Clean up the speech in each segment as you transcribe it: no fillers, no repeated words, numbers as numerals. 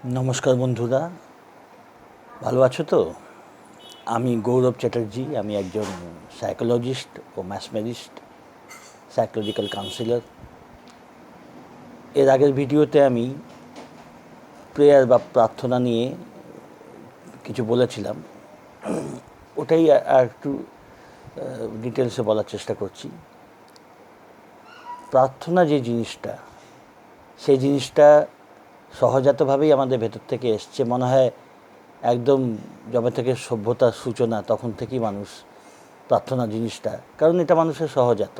নমস্কার বন্ধুরা, ভালো আছো তো? আমি গৌরব চ্যাটার্জি। আমি একজন সাইকোলজিস্ট ও ম্যাথমেটিস্ট, সাইকোলজিক্যাল কাউন্সিলর। এর আগের ভিডিওতে আমি প্রেয়ার বা প্রার্থনা নিয়ে কিছু বলেছিলাম। ওটাই আর একটু ডিটেলসে বলার চেষ্টা করছি। প্রার্থনা যে জিনিসটা, সেই জিনিসটা সহজাতভাবেই আমাদের ভেতর থেকে এসছে। মনে হয় একদম যবে থেকে সভ্যতার সূচনা তখন থেকেই মানুষ প্রার্থনা জিনিসটা, কারণ এটা মানুষের সহজাত।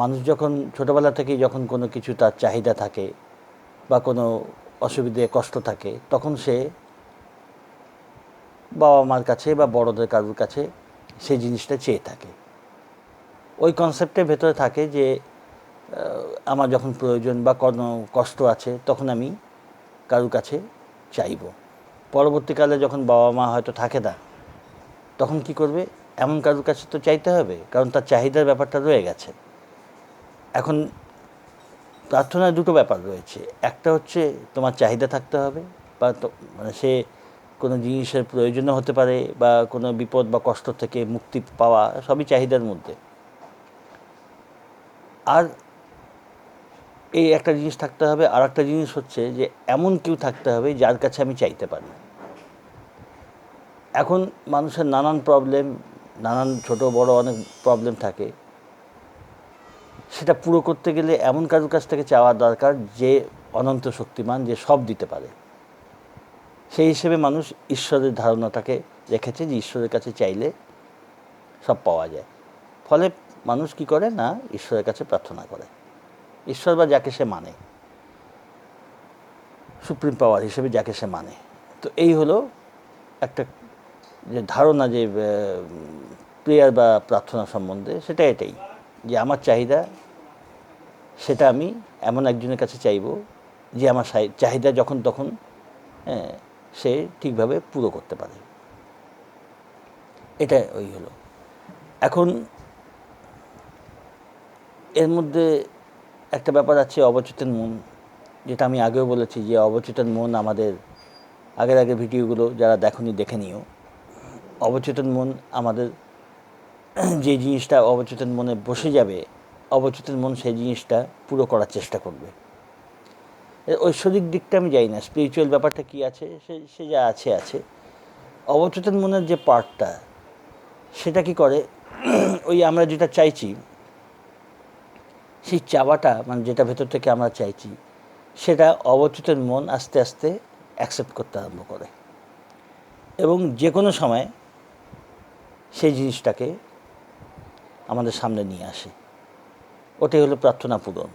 মানুষ যখন ছোটোবেলা থেকেই যখন কোনো কিছু তার চাহিদা থাকে বা কোনো অসুবিধে কষ্ট থাকে, তখন সে বাবা মার কাছে বা বড়দের কারোর কাছে সেই জিনিসটা চেয়ে থাকে। ওই কনসেপ্টের ভেতরে থাকে যে আমার যখন প্রয়োজন বা কোনো কষ্ট আছে তখন আমি কারোর কাছে চাইব। পরবর্তীকালে যখন বাবা মা হয়তো থাকে না, তখন কি করবে? এমন কারোর কাছে তো চাইতে হবে, কারণ তার চাহিদার ব্যাপারটা রয়ে গেছে। এখন প্রার্থনায় দুটো ব্যাপার রয়েছে। একটা হচ্ছে তোমার চাহিদা থাকতে হবে, বা মানে সে কোনো জিনিসের প্রয়োজনও হতে পারে, বা কোনো বিপদ বা কষ্ট থেকে মুক্তি পাওয়া, সবই চাহিদার মধ্যে। আর এই একটা জিনিস থাকতে হবে। আর একটা জিনিস হচ্ছে যে এমন কেউ থাকতে হবে যার কাছে আমি চাইতে পারি। এখন মানুষের নানান প্রবলেম, নানান ছোট বড় অনেক প্রবলেম থাকে। সেটা পুরো করতে গেলে এমন কারোর কাছ থেকে চাওয়া দরকার যে অনন্ত শক্তিমান, যে সব দিতে পারে। সেই হিসেবে মানুষ ঈশ্বরের ধারণাটাকে রেখেছে যে ঈশ্বরের কাছে চাইলে সব পাওয়া যায়। ফলে মানুষ কি করে না, ঈশ্বরের কাছে প্রার্থনা করে। ঈশ্বর বা যাকে সে মানে, সুপ্রিম পাওয়ার হিসেবে যাকে সে মানে। তো এই হলো একটা যে ধারণা, যে প্রেয়ার বা প্রার্থনা সম্বন্ধে, সেটা এটাই যে আমার চাহিদা, সেটা আমি এমন একজনের কাছে চাইব যে আমার চাহিদা যখন তখন সে ঠিকভাবে পুরো করতে পারে। এটা ওই হলো। এখন এর মধ্যে একটা ব্যাপার আছে, অবচেতন মন, যেটা আমি আগেও বলেছি যে অবচেতন মন আমাদের আগের ভিডিওগুলো যারা দেখোনি দেখে নিও। অবচেতন মন আমাদের যে জিনিসটা অবচেতন মনে বসে যাবে, অবচেতন মন সেই জিনিসটা পুরো করার চেষ্টা করবে। ঐশ্বরিক দিকটা আমি যাই না, স্পিরিচুয়াল ব্যাপারটা কী আছে সে যা আছে আছে। অবচেতন মনের যে পার্টটা, সেটা কি করে, ওই আমরা যেটা চাইছি, সেই চাওয়াটা মানে যেটা ভেতর থেকে আমরা চাইছি, সেটা অবচেতন মন আস্তে আস্তে অ্যাকসেপ্ট করতে আরম্ভ করে, এবং যে কোনো সময় সেই জিনিসটাকে আমাদের সামনে নিয়ে আসে। ওটাই হলো প্রার্থনা পূরণ।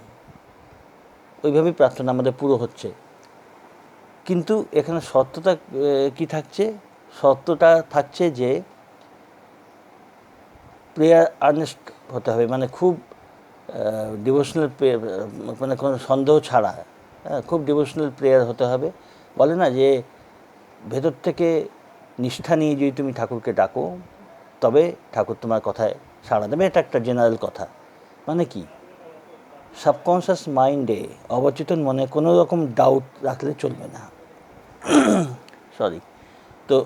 ওইভাবেই প্রার্থনা আমাদের পুরো হচ্ছে। কিন্তু এখানে সত্যটা কি থাকছে? সত্যটা থাকছে যে প্রেয়ার আর্নেস্ট হতে হবে, মানে খুব ডিভোশনাল প্রেয়ার, মানে কোনো সন্দেহ ছাড়া, খুব ডিভোশনাল প্রেয়ার হতে হবে। বলে না যে ভেতর থেকে নিষ্ঠা নিয়ে যদি তুমি ঠাকুরকে ডাকো, তবে ঠাকুর তোমার কথায় সাড়া দেবে। এটা একটা জেনারেল কথা। মানে কি, সাবকনশিয়াস মাইন্ডে, অবচেতন মনে কোনো রকম ডাউট রাখলে চলবে না। সরি, তো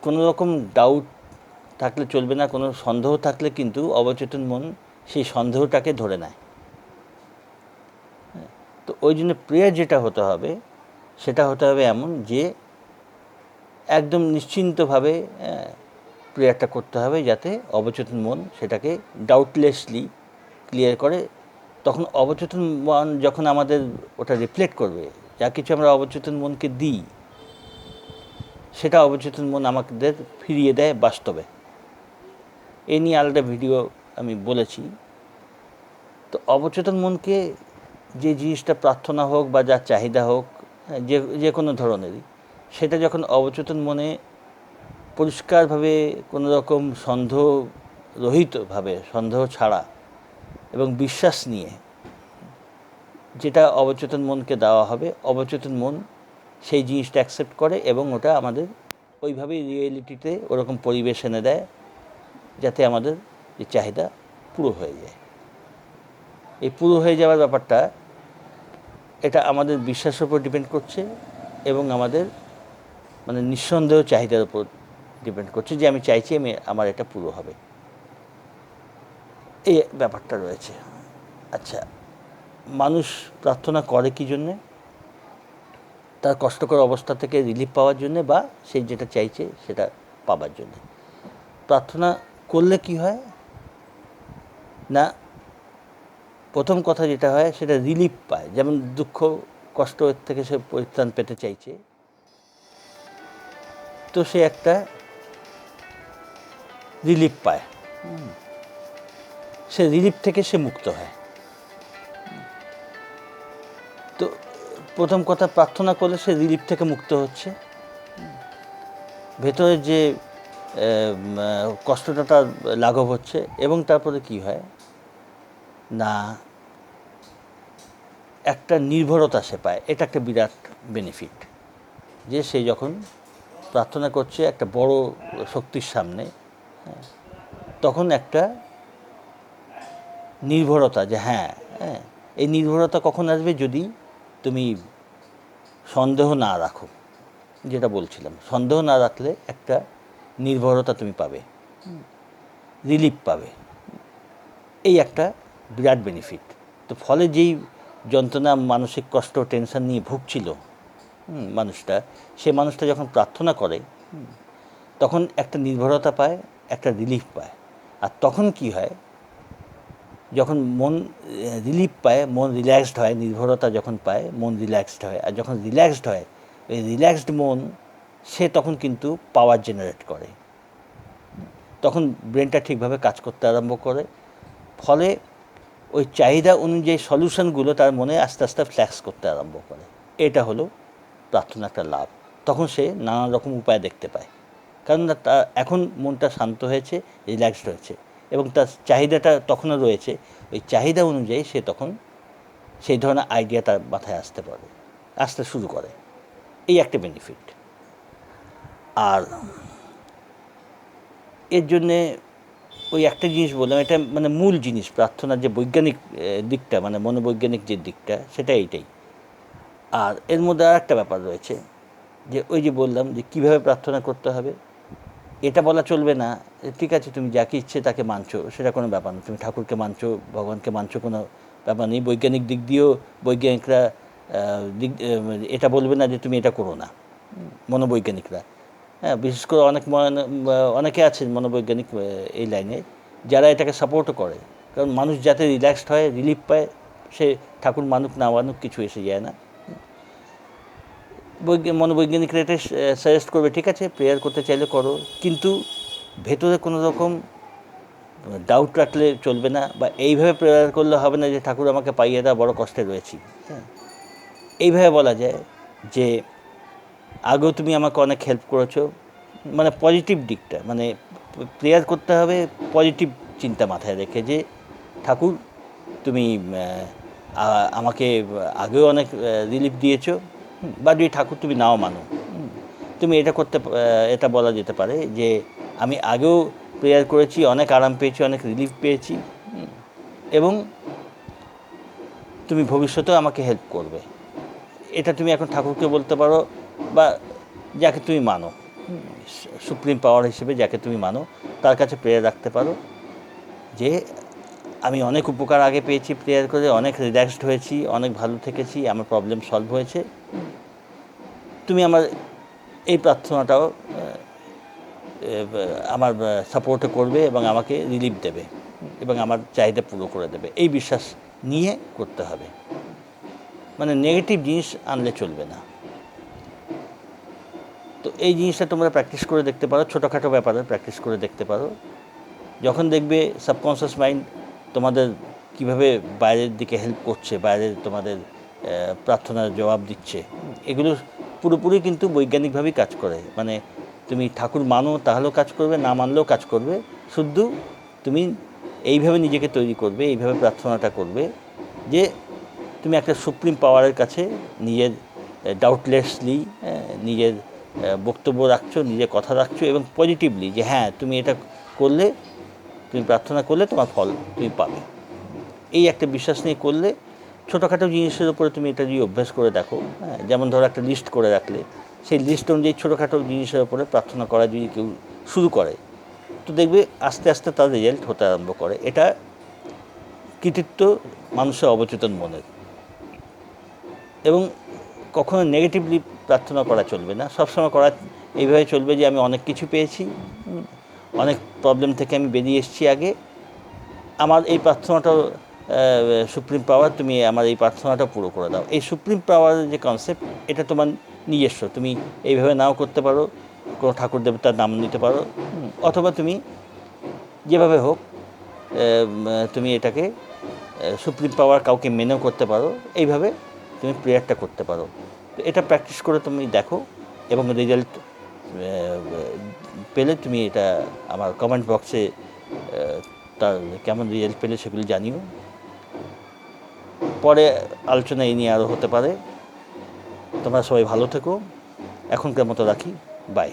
কোনো রকম ডাউট থাকলে চলবে না, কোনো সন্দেহ থাকলে কিন্তু অবচেতন মন সেই সন্দেহটাকে ধরে নেয়। তো ওই জন্য প্রেয়ার যেটা হতে হবে, সেটা হতে হবে এমন যে একদম নিশ্চিন্তভাবে প্রেয়ারটা করতে হবে, যাতে অবচেতন মন সেটাকে ডাউটলেসলি ক্লিয়ার করে। তখন অবচেতন মন যখন আমাদের ওটা রিফ্লেক্ট করবে, যা কিছু আমরা অবচেতন মনকে দিই, সেটা অবচেতন মন আমাদের ফিরিয়ে দেয় বাস্তবে। এ নিয়ে আলাদা ভিডিও আমি বলেছি। তো অবচেতন মনকে যে জিনিসটা প্রার্থনা হোক বা যার চাহিদা হোক, যে কোনো ধরনেরই, সেটা যখন অবচেতন মনে পরিষ্কারভাবে কোনো রকম সন্দেহরহিতভাবে, সন্দেহ ছাড়া এবং বিশ্বাস নিয়ে যেটা অবচেতন মনকে দেওয়া হবে, অবচেতন মন সেই জিনিসটা অ্যাকসেপ্ট করে এবং ওটা আমাদের ওইভাবেই রিয়েলিটিতে ওরকম পরিবেশ এনে দেয়, যাতে আমাদের যে চাহিদা পুরো হয়ে যায়। এই পুরো হয়ে যাওয়ার ব্যাপারটা, এটা আমাদের বিশ্বাসের উপর ডিপেন্ড করছে এবং আমাদের মানে নিঃসন্দেহ চাহিদার উপর ডিপেন্ড করছে যে আমি চাইছি আমার এটা পুরো হবে, এই ব্যাপারটা রয়েছে। আচ্ছা, মানুষ প্রার্থনা করে কী জন্যে? তার কষ্টকর অবস্থা থেকে রিলিফ পাওয়ার জন্যে বা সে যেটা চাইছে সেটা পাবার জন্যে। প্রার্থনা করলে কি হয় না, প্রথম কথা যেটা হয় সেটা রিলিফ পায়। যেমন দুঃখ কষ্ট থেকে সে পরিত্রাণ পেতে চাইছে, তো সে একটা রিলিফ পায়, সে রিলিফ থেকে সে মুক্ত হয়। তো প্রথম কথা, প্রার্থনা করলে সে রিলিফ থেকে মুক্ত হচ্ছে, ভেতরে যে কষ্টটা তার লাঘব হচ্ছে, এবং তারপরে কি হয় না, একটা নির্ভরতা সে পায়। এটা একটা বিরাট বেনিফিট, যে সে যখন প্রার্থনা করছে একটা বড় শক্তির সামনে, তখন একটা নির্ভরতা, যে হ্যাঁ, এই নির্ভরতা কখন আসবে? যদি তুমি সন্দেহ না রাখো, যেটা বলছিলাম, সন্দেহ না রাখলে একটা নির্ভরতা তুমি পাবে, রিলিফ পাবে, এই একটা বিরাট বেনিফিট। তো ফলে যেই যন্ত্রণা, মানসিক কষ্ট, টেনশন নিয়ে ভুগছিল মানুষটা, সে মানুষটা যখন প্রার্থনা করে তখন একটা নির্ভরতা পায়, একটা রিলিফ পায়। আর তখন কি হয়, যখন মন রিলিফ পায়, মন রিল্যাক্সড হয়, নির্ভরতা যখন পায় মন রিল্যাক্সড হয়, আর যখন রিল্যাক্সড হয় ওই রিল্যাক্সড মন, সে তখন কিন্তু পাওয়ার জেনারেট করে, তখন ব্রেনটা ঠিকভাবে কাজ করতে আরম্ভ করে, ফলে ওই চাহিদা অনুযায়ী সলিউশনগুলো তার মনে আস্তে আস্তে ফ্ল্যাক্স করতে আরম্ভ করে। এটা হলো প্রার্থনা একটা লাভ। তখন সে নানা রকম উপায় দেখতে পায়, কারণ তার এখন মনটা শান্ত হয়েছে, রিল্যাক্সড হয়েছে, এবং তার চাহিদাটা তখনও রয়েছে। ওই চাহিদা অনুযায়ী সে তখন সেই ধরনের আইডিয়া তার মাথায় আসতে শুরু করে। এই একটা বেনিফিট। আর এর জন্যে ওই একটা জিনিস বললাম, এটা মানে মূল জিনিস, প্রার্থনার যে বৈজ্ঞানিক দিকটা, মানে মনোবৈজ্ঞানিক যে দিকটা, সেটা এইটাই। আর এর মধ্যে আর একটা ব্যাপার রয়েছে, যে ওই যে বললাম যে কীভাবে প্রার্থনা করতে হবে, এটা বলা চলবে না ঠিক আছে তুমি যাকে ইচ্ছে তাকে মানছো, সেটা কোনো ব্যাপার না। তুমি ঠাকুরকে মানছো, ভগবানকে মানছো, কোনো ব্যাপার নেই। বৈজ্ঞানিক দিক দিয়েও বৈজ্ঞানিকরা এটা বলবে না যে তুমি এটা করো না, মনোবৈজ্ঞানিকরা। হ্যাঁ, বিশেষ করে অনেকে আছেন মনোবৈজ্ঞানিক এই লাইনে, যারা এটাকে সাপোর্টও করে। কারণ মানুষ যাতে রিল্যাক্সড হয়, রিলিফ পায়, সে ঠাকুর মানুক না মানুক কিছু এসে যায় না। মনোবৈজ্ঞানিকরা এটা সাজেস্ট করবে, ঠিক আছে প্রেয়ার করতে চাইলে করো, কিন্তু ভেতরে কোনো রকম ডাউট রাখলে চলবে না, বা এইভাবে প্রেয়ার করলে হবে না যে ঠাকুর আমাকে পাইয়ে দাও, বড় কষ্টে রয়েছি। হ্যাঁ, এইভাবে বলা যায় যে আগেও তুমি আমাকে অনেক হেল্প করেছো, মানে পজিটিভ দিকটা, মানে প্রেয়ার করতে হবে পজিটিভ চিন্তা মাথায় রেখে, যে ঠাকুর তুমি আমাকে আগেও অনেক রিলিফ দিয়েছো, বা যদি ঠাকুর তুমি নাও মানো, তুমি এটা বলা যেতে পারে যে আমি আগেও প্রেয়ার করেছি, অনেক আরাম পেয়েছি, অনেক রিলিফ পেয়েছি, এবং তুমি ভবিষ্যতেও আমাকে হেল্প করবে। এটা তুমি এখন ঠাকুরকে বলতে পারো, বা যাকে তুমি মানো, সুপ্রিম পাওয়ার হিসেবে যাকে তুমি মানো, তার কাছে প্রেয়ার রাখতে পারো যে আমি অনেক উপকার আগে পেয়েছি প্রেয়ার করে, অনেক রিল্যাক্সড হয়েছি, অনেক ভালো থেকেছি, আমার প্রবলেম সলভ হয়েছে, তুমি আমার এই প্রার্থনাটাও আমার সাপোর্টও করবে এবং আমাকে রিলিফ দেবে এবং আমার চাহিদা পুরো করে দেবে, এই বিশ্বাস নিয়ে করতে হবে। মানে নেগেটিভ জিনিস আনলে চলবে না। তো এই জিনিসটা তোমরা প্র্যাকটিস করে দেখতে পারো, ছোটোখাটো ব্যাপারে প্র্যাকটিস করে দেখতে পারো। যখন দেখবে সাবকনশিয়াস মাইন্ড তোমাদের কীভাবে বাইরের দিকে হেল্প করছে, বাইরের তোমাদের প্রার্থনার জবাব দিচ্ছে, এগুলো পুরোপুরি কিন্তু বৈজ্ঞানিকভাবেই কাজ করে। মানে তুমি ঠাকুর মানো তাহলেও কাজ করবে, না মানলেও কাজ করবে, শুধু তুমি এইভাবে নিজেকে তৈরি করবে, এইভাবে প্রার্থনাটা করবে যে তুমি একটা সুপ্রিম পাওয়ারের কাছে নিজের ডাউটলেসলি নিজের বক্তব্য রাখছো, নিজের কথা রাখছো, এবং পজিটিভলি যে হ্যাঁ তুমি এটা করলে, তুমি প্রার্থনা করলে তোমার ফল তুমি পাবে, এই একটা বিশ্বাস নিয়ে করলে ছোটোখাটো জিনিসের উপরে তুমি এটা যদি অভ্যাস করে দেখো, হ্যাঁ, যেমন ধরো একটা লিস্ট করে রাখলে, সেই লিস্ট অনুযায়ী ছোটোখাটো জিনিসের উপরে প্রার্থনা করা যদি কেউ শুরু করে, তো দেখবে আস্তে আস্তে তার রেজাল্ট হতে আরম্ভ করে। এটা কৃতিত্ব মানুষের অবচেতন মনের। এবং কখনো নেগেটিভলি প্রার্থনা করা চলবে না, সবসময় করা এইভাবে চলবে যে আমি অনেক কিছু পেয়েছি, অনেক প্রবলেম থেকে আমি বেরিয়ে এসেছি আগে, আমার এই প্রার্থনাটা সুপ্রিম পাওয়ার, তুমি আমার এই প্রার্থনাটা পুরো করে দাও। এই সুপ্রিম পাওয়ারের যে কনসেপ্ট, এটা তোমার নিজস্ব, তুমি এইভাবে নাও করতে পারো, কোনো ঠাকুর দেবতার নাম নিতে পারো, অথবা তুমি যেভাবে হোক তুমি এটাকে সুপ্রিম পাওয়ার কাউকে মেনেও করতে পারো, এইভাবে তুমি প্রেয়ারটা করতে পারো। তো এটা প্র্যাকটিস করে তুমি দেখো, এবং রেজাল্ট পেলে তুমি এটা আমার কমেন্ট বক্সে তার কেমন রেজাল্ট পেলে সেগুলি জানিও। পরে আলোচনা এই নিয়ে আরও হতে পারে। তোমরা সবাই ভালো থেকো, এখনকার মতো রাখি, বাই।